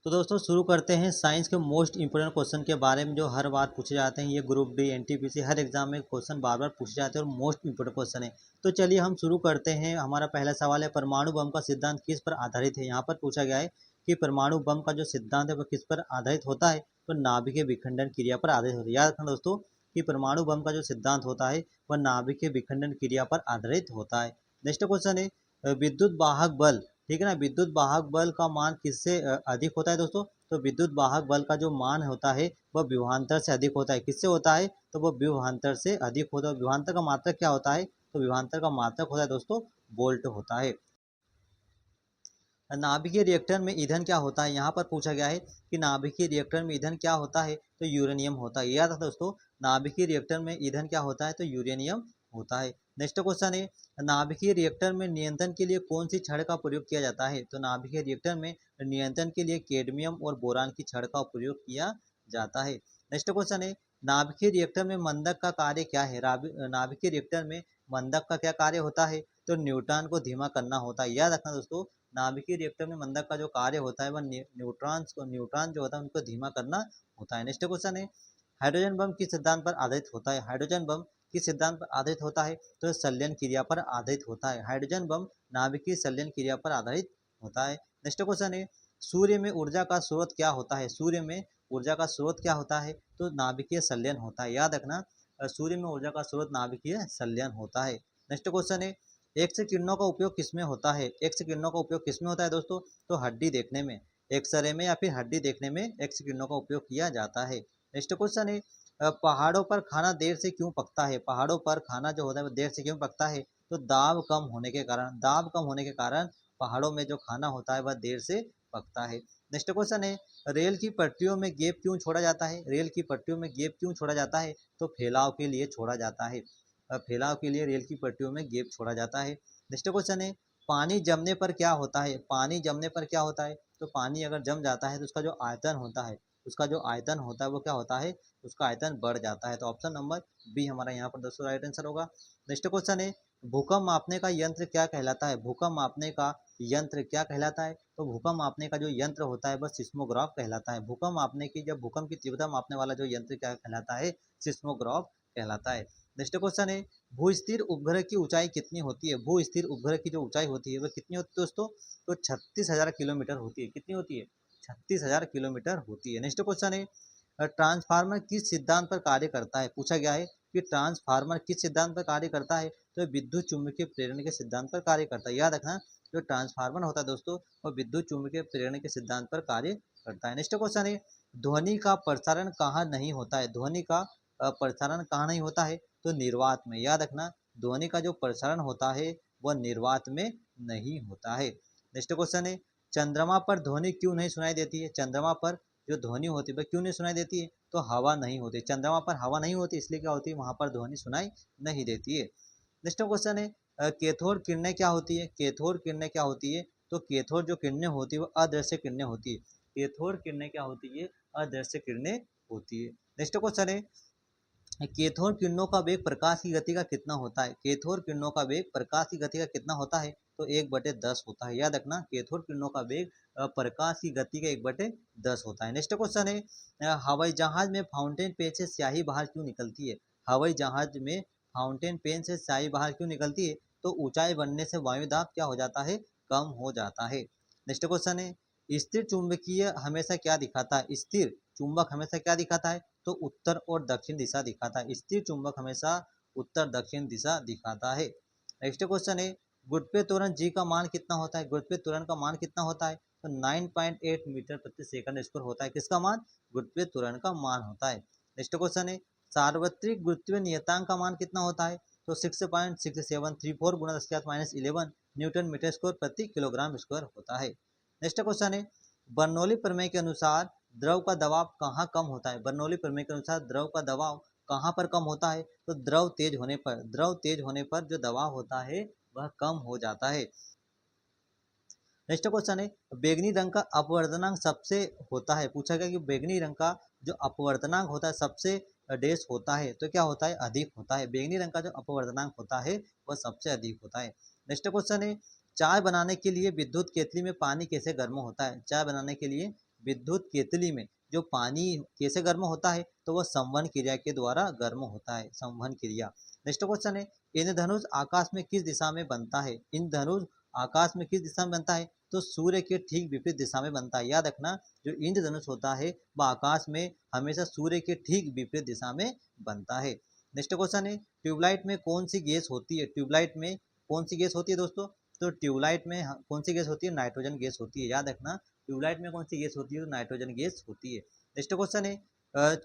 तो दोस्तों शुरू करते हैं साइंस के मोस्ट इंपोर्टेंट क्वेश्चन के बारे में जो हर बार पूछे जाते हैं। ये ग्रुप डी एनटीपीसी हर एग्जाम में क्वेश्चन बार बार पूछे जाते हैं और मोस्ट इंपोर्टेंट क्वेश्चन है। तो चलिए हम शुरू करते हैं। हमारा पहला सवाल है, परमाणु बम का सिद्धांत किस पर आधारित है। यहाँ पर पूछा गया है कि परमाणु बम का जो सिद्धांत है वह किस पर आधारित होता है। तो नाभिकीय विखंडन क्रिया पर आधारित होता है। याद रखना दोस्तों कि परमाणु बम का जो सिद्धांत होता है वह नाभिकीय विखंडन क्रिया पर आधारित होता है। नेक्स्ट क्वेश्चन है, विद्युत वाहक बल, ठीक है ना, विद्युत वाहक बल का मान किससे अधिक होता है दोस्तों। तो विद्युत वाहक बल का जो मान होता है वह विभवांतर से अधिक होता है। किससे होता है, तो वह विभवांतर से अधिक होता है। विभवांतर का मात्रक क्या होता है, तो विभवांतर का मात्रक होता है दोस्तों वोल्ट होता है। नाभिकीय रिएक्टर में ईंधन क्या होता है। यहाँ पर पूछा गया है कि नाभिकीय रिएक्टर में ईंधन क्या होता है, तो यूरेनियम होता है। याद है दोस्तों, नाभिकीय रिएक्टर में ईंधन क्या होता है, तो यूरेनियम होता है। नेक्स्ट क्वेश्चन है, नाभिकीय रिएक्टर में नियंत्रण के लिए कौन सी छड़ का प्रयोग किया जाता है। तो नाभिकीय रिएक्टर में नियंत्रण के लिए कैडमियम और बोरान की छड़ का प्रयोग किया जाता है। नेक्स्ट क्वेश्चन है, नाभिकीय रिएक्टर में मंदक का कार्य क्या है। नाभिकीय रिएक्टर में मंदक का क्या कार्य होता है, तो न्यूट्रॉन को धीमा करना होता है। याद रखना दोस्तों, नाभिकीय रिएक्टर में मंदक का जो कार्य होता है वह न्यूट्रॉन जो होता है उनको धीमा करना होता है। नेक्स्ट क्वेश्चन है, हाइड्रोजन बम किस सिद्धांत पर आधारित होता है। हाइड्रोजन बम किस सिद्धांत पर आधारित होता है, तो संलयन क्रिया पर आधारित होता है। हाइड्रोजन बम नाभिकीय संलयन क्रिया पर आधारित होता है। नेक्स्ट क्वेश्चन है, सूर्य में ऊर्जा का स्रोत क्या होता है। सूर्य में ऊर्जा का स्रोत क्या होता है, तो नाभिकीय संलयन होता है। याद रखना, सूर्य में ऊर्जा का स्रोत नाभिकीय संलयन होता है। नेक्स्ट क्वेश्चन है, एक्स किरणों का उपयोग किसमें होता है। एक्स किरणों का उपयोग किसमें होता है दोस्तों, तो हड्डी देखने में, एक्सरे में या फिर हड्डी देखने में एक्स किरणों का उपयोग किया जाता है। नेक्स्ट क्वेश्चन है, पहाड़ों पर खाना देर से क्यों पकता है। पहाड़ों पर खाना जो होता है वो देर से क्यों पकता है, तो दाब कम होने के कारण। दाब कम होने के कारण पहाड़ों में जो खाना होता है वह देर से पकता है। नेक्स्ट क्वेश्चन है, रेल की पटरियों में गैप क्यों छोड़ा जाता है। रेल की पटरियों में गैप क्यों छोड़ा जाता है, तो फैलाव के लिए छोड़ा जाता है। फैलाव के लिए रेल की पटरियों में गैप छोड़ा जाता है। नेक्स्ट क्वेश्चन है, पानी जमने पर क्या होता है। पानी जमने पर क्या होता है, तो पानी अगर जम जाता है तो उसका जो आयतन होता है, उसका जो आयतन होता है वो क्या होता है, उसका आयतन बढ़ जाता है। तो ऑप्शन नंबर बी हमारा यहाँ पर दोस्तों राइट आंसर होगा। नेक्स्ट क्वेश्चन है, भूकंप मापने का यंत्र क्या कहलाता है। भूकंप मापने का यंत्र क्या कहलाता है, तो भूकंप मापने का जो यंत्र होता है वह सिस्मोग्राफ कहलाता है। भूकंप मापने की, जब भूकंप की तीव्रता मापने वाला जो यंत्र क्या कहलाता है, सिस्मोग्राफ कहलाता है। नेक्स्ट क्वेश्चन है, भूस्थिर उपग्रह की ऊंचाई कितनी होती है। भूस्थिर उपग्रह की जो ऊंचाई होती है वह कितनी होती है दोस्तों, तो 36,000 किलोमीटर होती है। कितनी होती है, 36,000 किलोमीटर होती है। नेक्स्ट क्वेश्चन है, ट्रांसफार्मर किस सिद्धांत पर कार्य करता है। पूछा गया है कि ट्रांसफार्मर किस सिद्धांत पर कार्य करता है, तो विद्युत चुम्बकीय प्रेरण के सिद्धांत पर कार्य करता है। याद रखना, जो ट्रांसफार्मर होता है दोस्तों वह विद्युत चुम्बकीय प्रेरण के सिद्धांत पर कार्य करता है। नेक्स्ट क्वेश्चन है, ध्वनि का प्रसारण कहाँ नहीं होता है। ध्वनि का प्रसारण कहाँ नहीं होता है, तो निर्वात में। याद रखना, ध्वनि का जो प्रसारण होता है वह निर्वात में नहीं होता है। नेक्स्ट क्वेश्चन है, चंद्रमा पर ध्वनि क्यों नहीं सुनाई देती है। चंद्रमा पर जो ध्वनि होती है वह क्यों नहीं सुनाई देती है, तो हवा नहीं होती। चंद्रमा पर हवा नहीं होती इसलिए क्या होती है, वहां पर ध्वनि सुनाई नहीं देती है। नेक्स्ट क्वेश्चन है, कैथोड किरणें क्या होती है। कैथोड किरणें क्या होती है, तो कैथोड जो किरणें होती है वो अदृश्य किरणें होती है। कैथोड किरणें क्या होती है, अदृश्य किरणें होती है। नेक्स्ट क्वेश्चन है, कैथोड किरणों का वेग प्रकाश की गति का कितना होता है। कैथोड किरणों का वेग प्रकाश की गति का कितना होता है, तो 1/10 होता है। याद रखना, कैथोड किरणों का वेग प्रकाश की गति का 1/10 होता है। नेक्स्ट क्वेश्चन है, हवाई जहाज में फाउंटेन पेन से स्याही बाहर क्यों निकलती है। हवाई जहाज में फाउंटेन पेन से स्याही बाहर क्यों निकलती है, तो ऊंचाई बढ़ने से वायु दाब क्या हो जाता है, कम हो जाता है। नेक्स्ट क्वेश्चन है, स्थिर चुंबकीय हमेशा क्या दिखाता है। स्थिर चुंबक हमेशा क्या दिखाता है, तो उत्तर और दक्षिण दिशा दिखाता है। स्थिर चुंबक हमेशा उत्तर दक्षिण दिशा दिखाता है। नेक्स्ट क्वेश्चन है, गुरुत्वीय त्वरण जी का मान कितना होता है। गुरुत्वीय त्वरण का मान कितना होता है, तो 9.8 मीटर प्रति सेकंड स्क्वायर होता है। किसका मान, गुरुत्वीय त्वरण का मान होता है। नेक्स्ट क्वेश्चन है, सार्वत्रिक गुरुत्वीय नियतांक का मान कितना होता है, तो 6.6734 गुणा 10⁻11 न्यूटन मीटर स्क्वायर प्रति किलोग्राम स्क्वायर होता है। नेक्स्ट क्वेश्चन है, बर्नौली प्रमेय के अनुसार द्रव का दबाव कहाँ कम होता है। बर्नौली प्रमेय के अनुसार द्रव का दबाव कहाँ पर कम होता है, तो द्रव तेज होने पर। द्रव तेज होने पर जो दबाव होता है वह कम हो जाता है। नेक्स्ट क्वेश्चन है, बैगनी रंग का अपवर्तनांक सबसे होता है। पूछा गया कि बैगनी रंग का जो अपवर्तनांक होता है सबसे डेस होता है, तो क्या होता है, अधिक होता है। बैगनी रंग का जो अपवर्तनांक होता है वह सबसे अधिक होता है। नेक्स्ट क्वेश्चन है, चाय बनाने के लिए विद्युत केतली में पानी कैसे गर्म होता है। चाय बनाने के लिए विद्युत केतली में जो पानी कैसे गर्म होता है, तो वह संवहन क्रिया के द्वारा गर्म होता है, संवहन क्रिया। नेक्स्ट क्वेश्चन है, इंद्रधनुष आकाश में किस दिशा में बनता है? इंद्रधनुष आकाश में किस दिशा में बनता है? तो सूर्य के ठीक विपरीत दिशा में बनता है। याद रखना, जो इंद्रधनुष होता है वह आकाश में हमेशा सूर्य के ठीक विपरीत दिशा में बनता है। नेक्स्ट क्वेश्चन है, ट्यूबलाइट में कौन सी गैस होती है? ट्यूबलाइट में कौन सी गैस होती है दोस्तों? तो ट्यूबलाइट में कौन सी गैस होती है? नाइट्रोजन गैस होती है। याद रखना, ट्यूबलाइट में कौन सी गैस होती है? तो नाइट्रोजन गैस होती है। नेक्स्ट क्वेश्चन है,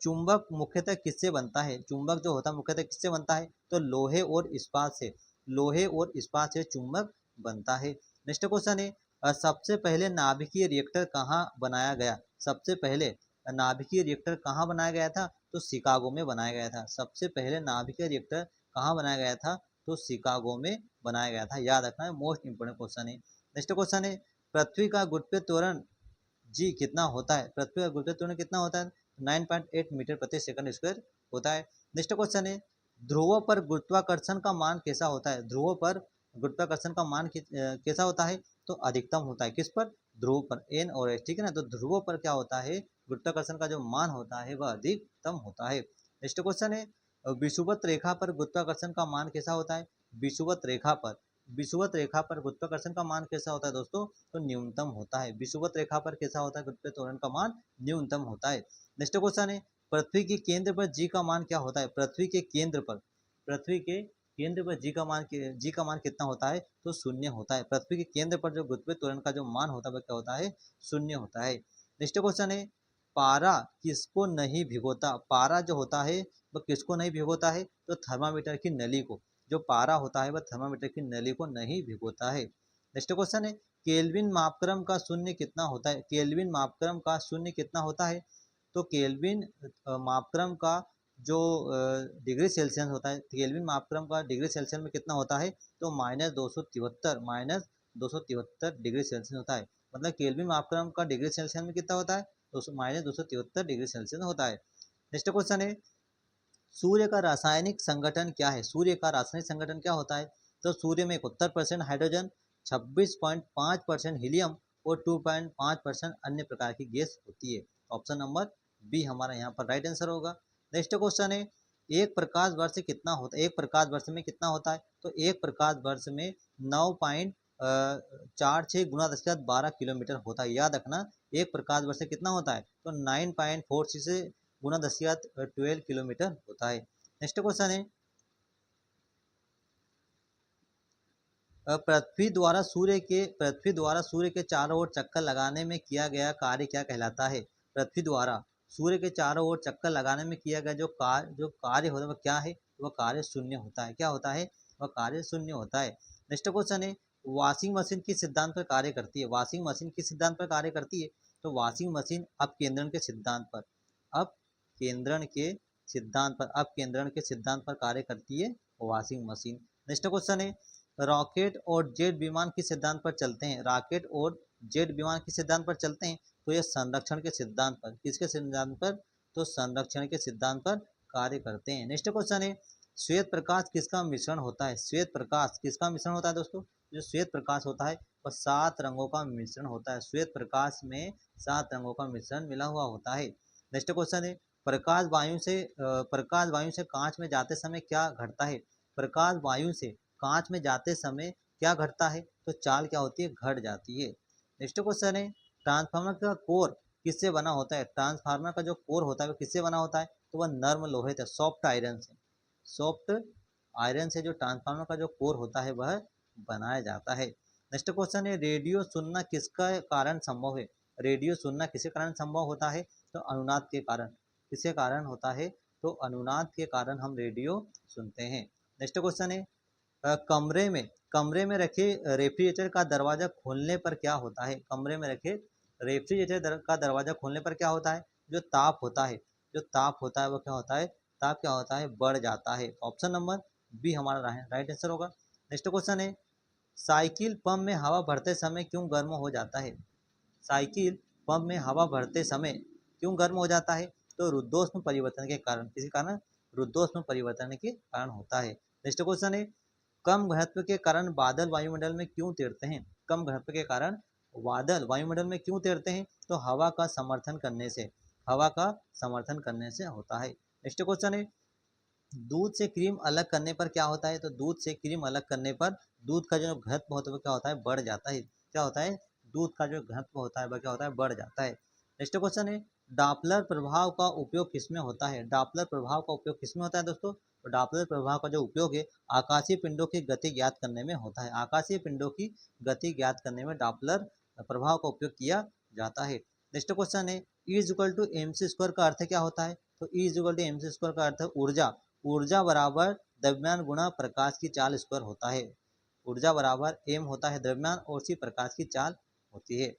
चुंबक मुख्यतः किससे बनता है? चुंबक जो होता है मुख्यतः किससे बनता है? तो लोहे और इस्पात से। लोहे और इस्पात से चुंबक बनता है। नेक्स्ट क्वेश्चन है, सबसे पहले नाभिकीय रिएक्टर कहाँ बनाया गया? सबसे पहले नाभिकीय रिएक्टर कहाँ बनाया गया था? तो शिकागो में बनाया गया था। सबसे पहले नाभिकीय रिएक्टर कहाँ बनाया गया था? तो शिकागो में बनाया गया था। याद रखना है, मोस्ट इंपोर्टेंट क्वेश्चन है। नेक्स्ट क्वेश्चन है, पृथ्वी का गुरुत्वीय त्वरण जी कितना होता है? पृथ्वी का गुरुत्वीय त्वरण कितना होता है? 9.8 मीटर प्रति सेकंड स्क्वायर होता है। नेक्स्ट क्वेश्चन है, ध्रुवों पर गुरुत्वाकर्षण का मान कैसा होता है? ध्रुवों पर गुरुत्वाकर्षण का मान कैसा होता है? तो अधिकतम होता है। किस पर? ध्रुव पर, एन और एस, ठीक है ना। तो ध्रुवों पर क्या होता है? गुरुत्वाकर्षण का जो मान होता है वह अधिकतम होता है। नेक्स्ट क्वेश्चन है, विषुवत रेखा पर गुरुत्वाकर्षण का मान कैसा होता है? विषुवत रेखा पर, विषुवत रेखा पर गुरुत्वाकर्षण का मान कैसा होता है दोस्तों? तो न्यूनतम होता है। विषुवत रेखा पर कैसा होता है? गुरुत्वीय त्वरण का मान न्यूनतम होता है। नेक्स्ट क्वेश्चन है, पृथ्वी के केंद्र पर जी का मान क्या होता है? पृथ्वी के केंद्र पर, पृथ्वी के केंद्र पर जी का मान कितना होता है? तो शून्य होता है। पृथ्वी के केंद्र पर जो गुरुत्वीय त्वरण का जो मान होता है वह क्या होता है? शून्य होता है। नेक्स्ट क्वेश्चन है, पारा किसको नहीं भिगोता? पारा जो होता है वह किसको नहीं भिगोता है? तो थर्मामीटर की नली को। जो पारा होता है वह थर्मामीटर की नली को नहीं भिगोता है। नेक्स्ट क्वेश्चन है, केल्विन मापक्रम का शून्य कितना होता है? केल्विन मापक्रम का शून्य कितना होता है? तो केल्विन मापक्रम का जो डिग्री सेल्सियस होता है, केल्विन मापक्रम का डिग्री सेल्सियस में कितना होता है? तो -273 डिग्री सेल्सियस होता है। मतलब केल्विन मापक्रम का डिग्री सेल्सियस में कितना होता है? तो -273 डिग्री सेल्सियस होता है। नेक्स्ट क्वेश्चन है, सूर्य का रासायनिक संगठन क्या है? सूर्य का रासायनिक संगठन क्या होता है? तो सूर्य में 71% हाइड्रोजन, 26.5% हीलियम और 2.5% अन्य प्रकार की गैस होती है। ऑप्शन नंबर बी हमारा यहाँ पर राइट आंसर होगा। नेक्स्ट क्वेश्चन है, एक प्रकाश वर्ष कितना होता है? एक प्रकाश वर्ष में कितना होता है? तो एक प्रकाश वर्ष में 9.46 गुना 10⁻12 किलोमीटर होता है। याद रखना, एक प्रकाश वर्ष कितना होता है? तो 9.46 गुना 10⁻12 किलोमीटर होता है। नेक्स्ट क्वेश्चन है, पृथ्वी द्वारा सूर्य के चारों ओर चक्कर लगाने में किया गया कार्य क्या कहलाता है? पृथ्वी द्वारा सूर्य के चारों ओर चक्कर लगाने में किया गया जो कार्य होता है वह क्या है? वह कार्य शून्य होता है। क्या होता है? वह कार्य शून्य होता है। नेक्स्ट क्वेश्चन है, वॉशिंग मशीन किस सिद्धांत पर कार्य करती है? वॉशिंग मशीन किस सिद्धांत पर कार्य करती है? तो वॉशिंग मशीन अपकेंद्रण के सिद्धांत पर, अपकेंद्रण के सिद्धांत पर कार्य करती है वॉशिंग मशीन। नेक्स्ट क्वेश्चन है, रॉकेट और जेट विमान किस सिद्धांत पर चलते हैं? रॉकेट और जेट विमान किस सिद्धांत पर चलते हैं? तो यह संरक्षण के सिद्धांत पर। किसके सिद्धांत पर? तो संरक्षण के सिद्धांत पर कार्य करते हैं। नेक्स्ट क्वेश्चन है, श्वेत प्रकाश किसका मिश्रण होता है? श्वेत प्रकाश किसका मिश्रण होता है दोस्तों? जो श्वेत प्रकाश होता है वह 7 रंगों का मिश्रण होता है। श्वेत प्रकाश में 7 रंगों का मिश्रण मिला हुआ होता है। नेक्स्ट क्वेश्चन है, प्रकाश वायु से कांच में जाते समय क्या घटता है? प्रकाश वायु से कांच में जाते समय क्या घटता है? तो चाल क्या होती है? घट जाती है। नेक्स्ट क्वेश्चन है, ट्रांसफार्मर का कोर किससे बना होता है? ट्रांसफार्मर का जो कोर होता है वो किससे बना होता है? तो वह नर्म लोहे से, सॉफ्ट आयरन से, सॉफ्ट आयरन से जो ट्रांसफार्मर का जो कोर होता है वह बनाया जाता है। नेक्स्ट क्वेश्चन है, रेडियो सुनना किसका कारण संभव है? रेडियो सुनना किसके कारण संभव होता है? तो अनुनाद के कारण। किसके कारण होता है? तो अनुनाद के कारण हम रेडियो सुनते हैं। नेक्स्ट क्वेश्चन है, कमरे में रखे रेफ्रिजरेटर का दरवाजा खोलने पर क्या होता है? कमरे में रखे रेफ्रिजरेटर का दरवाजा खोलने पर क्या होता है? जो ताप होता है, वो क्या होता है? ताप क्या होता है? बढ़ जाता है। ऑप्शन नंबर बी हमारा राइट आंसर होगा। नेक्स्ट क्वेश्चन है, साइकिल पंप में हवा भरते समय क्यों गर्म हो जाता है? साइकिल पंप में हवा भरते समय क्यों गर्म हो जाता है? तो रुद्धोष्म परिवर्तन के कारण। किसी कारण? रुद्धोष्म परिवर्तन के कारण होता है। नेक्स्ट क्वेश्चन है, कम घनत्व के कारण बादल वायुमंडल में क्यों तैरते हैं? कम घनत्व के कारण बादल वायुमंडल में क्यों तैरते हैं? तो हवा का समर्थन करने से, हवा का समर्थन करने से होता है। नेक्स्ट क्वेश्चन है, दूध से क्रीम अलग करने पर क्या होता है? तो दूध से क्रीम अलग करने पर दूध का जो घनत्व होता है वो क्या होता है? बढ़ जाता है। क्या होता है? दूध का जो घनत्व होता है वह क्या होता है? बढ़ जाता है। नेक्स्ट क्वेश्चन है, डॉपलर प्रभाव का उपयोग किसमें होता है? डॉपलर प्रभाव का उपयोग किसमें होता है दोस्तों? तो डॉपलर प्रभाव का जो उपयोग है आकाशीय पिंडों की गति ज्ञात करने में होता है। आकाशीय पिंडों की गति ज्ञात करने में डॉपलर प्रभाव का उपयोग किया जाता है। नेक्स्ट क्वेश्चन है, E is equal to M C square का अर्थ क्या होता है? तो E is equal to M C square का अर्थ है ऊर्जा। ऊर्जा बराबर द्रव्यमान गुणा प्रकाश की चाल स्क्वायर होता है। ऊर्जा बराबर एम होता है द्रव्यमान और सी प्रकाश की चाल होती है।